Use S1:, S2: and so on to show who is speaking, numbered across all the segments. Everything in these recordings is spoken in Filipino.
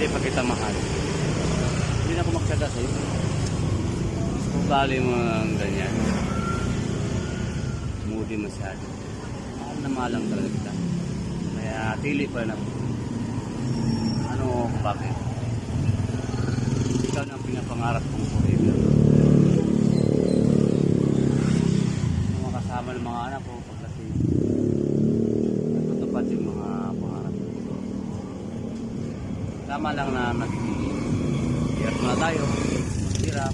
S1: hindi pa kita mahal. Hindi na ako magsaga sa'yo. Kung bali mo ang ganyan, moody masyado. Mahal na mahal lang talaga kita. Kaya pili pa na. Ano, bakit? Ikaw na ang pinapangarap kong forever. Makasama ng mga anak ko pagkasi natutupad yung mga pangarap ko. Tama lang na magiging hirap na tayo. Hirap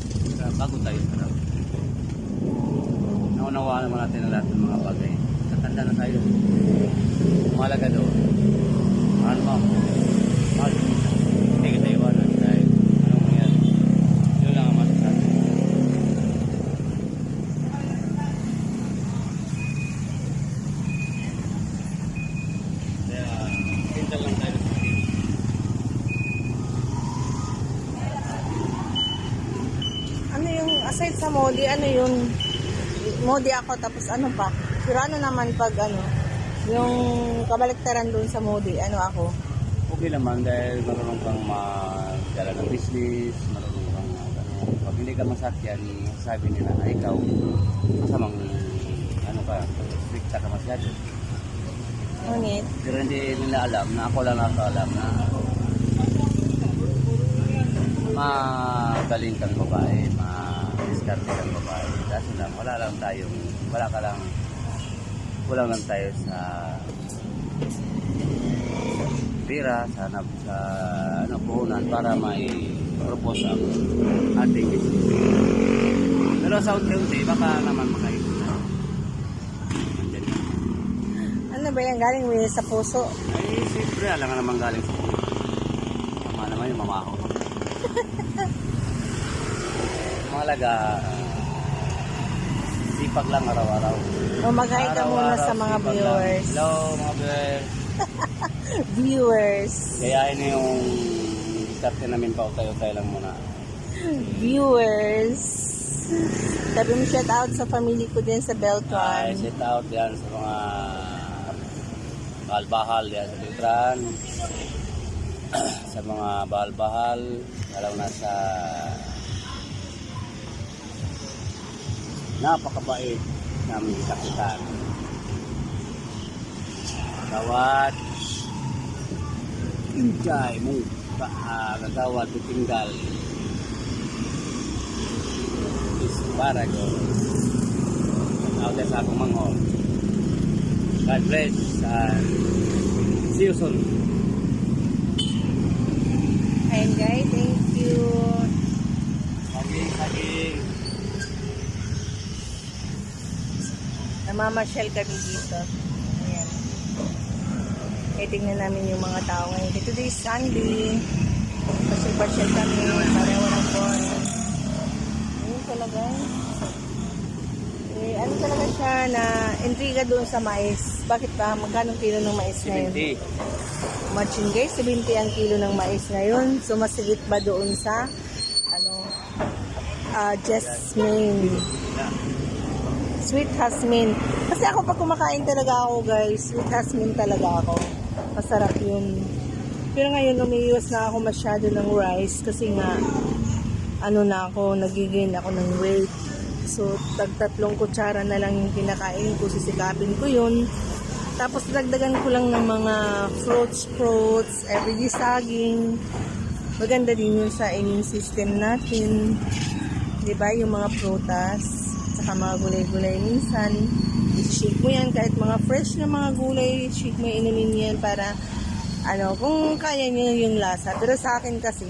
S1: bago tayo sarap. Naunawaan naman natin ang lahat ng mga bagay. Tatanda na tayo. Mahalaga doon. Mahal mo ako. Mahal mo kita. Hindi kita iwanan dahil anong mangyari. Yun lang ang masasabi. Kaya, pinta lang tayo sa atin.
S2: Ano yung, aside sa Modi, ano yung, Modi ako, tapos ano pa? Pero ano naman pag ano, yung kabaliktaran doon sa Modi, ano ako?
S1: Okay naman dahil marunong kang magdala ng business, marunong kang pag hindi ka masakyan, sabi nila na ikaw masamang ano ka, stricta ka masyado.
S2: Ngunit,
S1: Pero hindi nila alam na ako lang nakaalam na magaling kang babae, ma-diskarte kang babae. Kasi lang, kulang lang tayo sa pera, sa puhunan para may propose ang ating business. Pero sa unti-unti, baka naman makaipon na.
S2: ano ba yan galing mo sa puso?
S1: Ay, siyempre, alam nga naman galing sa puso. Tama naman yung mamako. Mahalaga, sipag lang araw-araw.
S2: O mag-hi ka muna sa mga
S1: sipag
S2: viewers.
S1: lang. Hello mga viewers.
S2: Viewers.
S1: Gayahin na yung diskarte namin pa tayo lang muna.
S2: Viewers. Sabi mo shout out sa family ko din sa
S1: Ay,
S2: Beltran.
S1: set out yan sa mga bahal-bahal yan sa Beltran. Sa mga bahal-bahal, lalo na sa napakabait namin kapitan. Gawad Injay mo gagawad tinggal Isparago out sa akong manghol. God bless and see you soon.
S2: Ayan guys, thank you.
S1: Saging
S2: Namamasyal kami dito. Ayan. Eh, tingnan namin yung mga tao ngayon. Today is Sunday. Pasyal kami para walang phone. Ayun talaga. Eh, ano talaga siya na intriga doon sa mais. Bakit ba? Magkano kilo ng mais ngayon?
S1: 70.
S2: Matching guys, 70 ang kilo ng mais ngayon. So, masigit ba doon sa jasmine? Sweet jasmine. Kasi ako pag kumakain talaga ako guys, sweet jasmine talaga ako. Masarap yun. Pero ngayon umiiwas na ako masyado ng rice kasi nga nagiging ako ng weight. So tag-3 kutsara na lang yung kinakain ko, sisikapin ko yun. Tapos dagdagan ko lang ng mga fruits, everyday saging. Maganda din yun sa immune system natin. 'Di ba yung mga prutas? Saka mga gulay-gulay minsan, i-shake mo yan kahit mga fresh na mga gulay, shake mo inumin yan para kung kaya nyo yung lasa. Pero sa akin kasi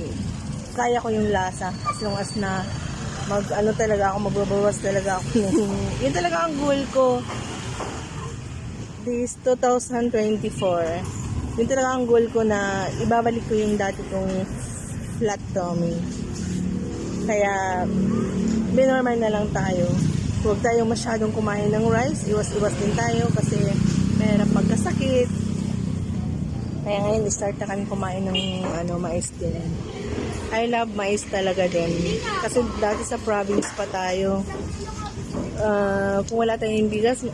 S2: kaya ko yung lasa as long as na magbabawas talaga ako yun talaga ang goal ko this 2024. Yun talaga ang goal ko na ibabalik ko yung dati kong flat tummy. Kaya normal na lang tayo. Huwag tayo masyadong kumain ng rice. Iwas-iwas din tayo kasi mayroon pagkasakit. Kaya ngayon, start na kami kumain ng mais din. I love mais talaga din. Kasi dati sa province pa tayo. Kung wala tayong bigas,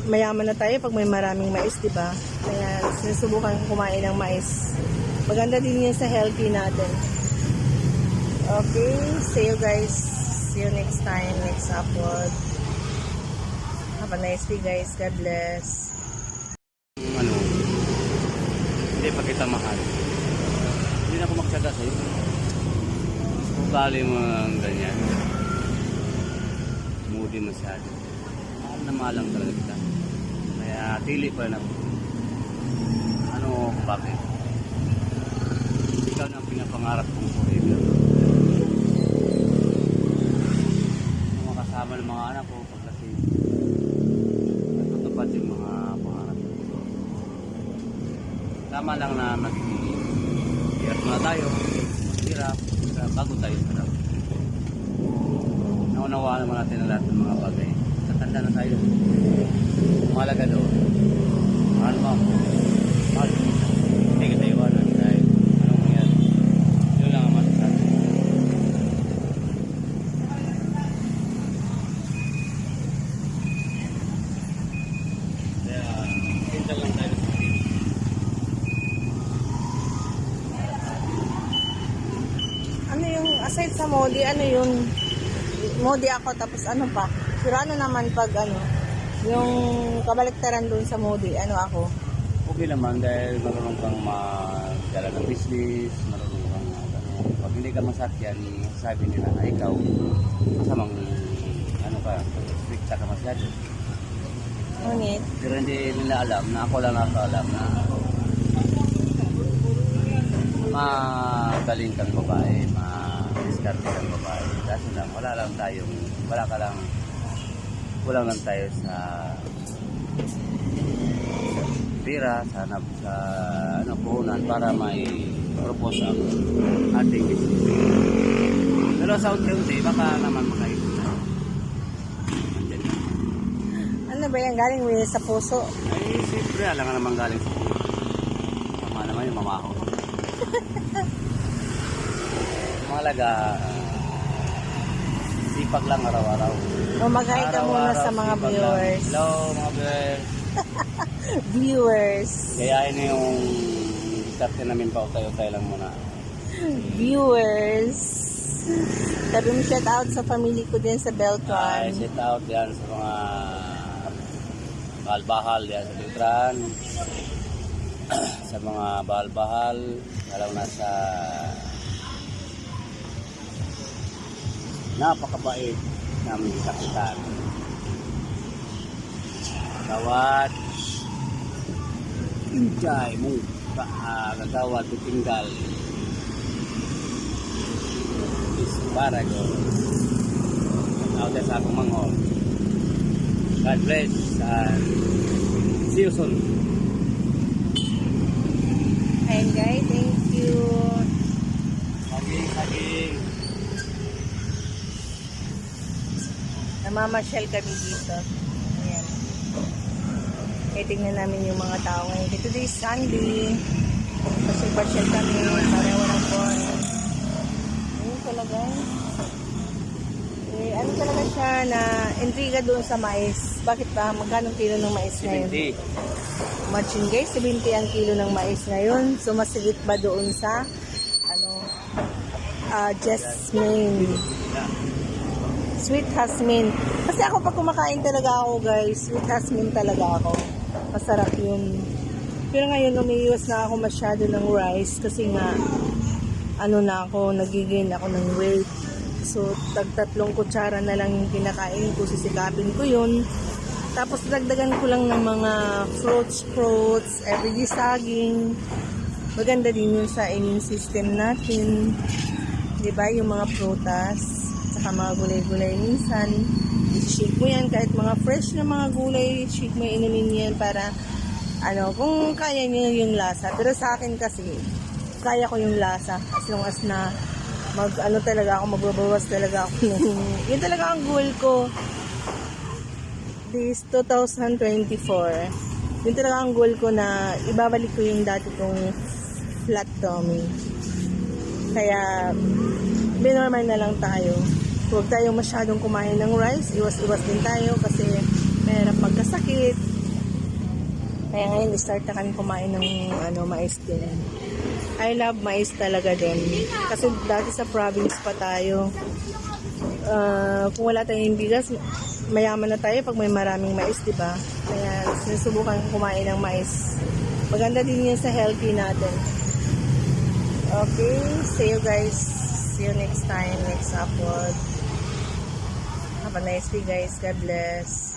S2: mayaman na tayo pag may maraming mais, diba? Kaya sinusubukan kumain ng mais. Maganda din yun sa healthy natin. Okay, see you guys. See you next time, next upload. Have a nice day guys. God bless.
S1: Ano, hindi pa kita mahal. Hindi na ako magsaga sa'yo. Ugali mo ang ganyan. Moody masyado. Mahal na mahal lang talaga kita. Kaya tili pa rin ako. Ano, bakit? Ikaw na ang pinapangarap kong forever. Mga kasama ng mga anak ko pag kasi natutupad yung mga pangarap ko. Tama lang na hirap muna tayo. Hirap bago tayo sarap. Naunawaan naman natin ang lahat ng mga bagay. Tatanda na tayo. Mahalaga doon. Mahal mo ako. Mahal mo. Hindi kita iwanan dahil anong mangyari. Yun lang ang masasabi. Kaya, pintal lang tayo sa atin.
S2: Ano yung, aside sa Modi, ano yung, Modi ako tapos ano pa? Pero ano naman pag ano, yung kabaliktaran doon sa Modi, ano ako?
S1: Okay naman dahil marunong kang magdala ng business, marunong kang pag hindi ka masakyan, sabi nila na ikaw, masamang ano ka, stricta ka masyado.
S2: Ngunit,
S1: Pero hindi nila alam na ako lang nakaalam na magaling kang babae, ma-discarte kang babae. Kasi lang, kulang lang tayo sa pera, sa ano, puhunan para may propose ang ating business. Pero sa unti-unti, baka naman makaipon tayo. Andyan lang.
S2: ano ba yan? Galing mo yun sa puso?
S1: Ay, siyempre, alam nga naman galing sa puso. Tama naman yung mamaho. Mahalaga, sipag lang araw-araw.
S2: O mag-hi ka muna sa mga
S1: sipag lang.
S2: viewers.
S1: Hello mga viewers.
S2: Viewers.
S1: Gayahin na yung start namin pa utay-utay lang muna.
S2: Viewers. Sabi mo shout out sa family ko din sa
S1: Ay,
S2: Beltran.
S1: set out yan sa mga bahal-bahal yan sa Beltran. Sa mga bahal-bahal, lalo na sa napakabait namin kapitan. Gawad Injay mo kagawad tinggal is Barago out sa akong manghol. God bless and see you soon.
S2: Ayan guys, thank you.
S1: Saging.
S2: Namamasyal kami dito. Ayan. Kaya tingnan namin yung mga tao ngayon. Today is Sunday. Pasyal kami para walang buwan. Ayun talaga. Eh, ano talaga siya na intriga doon sa mais. Bakit ba? Magkano kilo ng mais ngayon?
S1: 70.
S2: Matching guys, 70 ang kilo ng mais ngayon. So, masigit ba doon sa jasmine?
S1: Yeah.
S2: Sweet jasmine. Kasi ako pag kumakain talaga ako guys, sweet jasmine talaga ako. Masarap yun. Pero ngayon umiiwas na ako masyado ng rice kasi nga na ako, nagiging ako ng weight. So, tag-3 kutsara na lang yung kinakain ko, sisikapin ko yun. Tapos dagdagan ko lang ng mga fruits, everyday saging. Maganda din yun sa immune system natin. 'Di ba? Yung mga prutas, saka mga gulay-gulay minsan. I-shake mo yan, kahit mga fresh na mga gulay, shake mo, inumin yan para, kung kaya nyo yung lasa. Pero sa akin kasi, kaya ko yung lasa. As long as na, talaga ako, magbabawas talaga ako. Yun talaga ang goal ko. This 2024. Yun talaga ang goal ko na ibabalik ko yung dati kong flat tummy. Kaya, binormal na lang tayo. Huwag tayo masyadong kumain ng rice. Iwas-iwas din tayo kasi mahirap magkasakit. Kaya ngayon, start na kami kumain ng mais din. I love mais talaga din. Kasi dati sa province pa tayo. Kung wala tayong bigas, mayaman na tayo pag may maraming mais, di ba? Kaya sinusubukan kumain ng mais. Maganda din yun sa healthy natin. Okay, see you guys. See you next time, next upload. Have a nice day guys. God bless.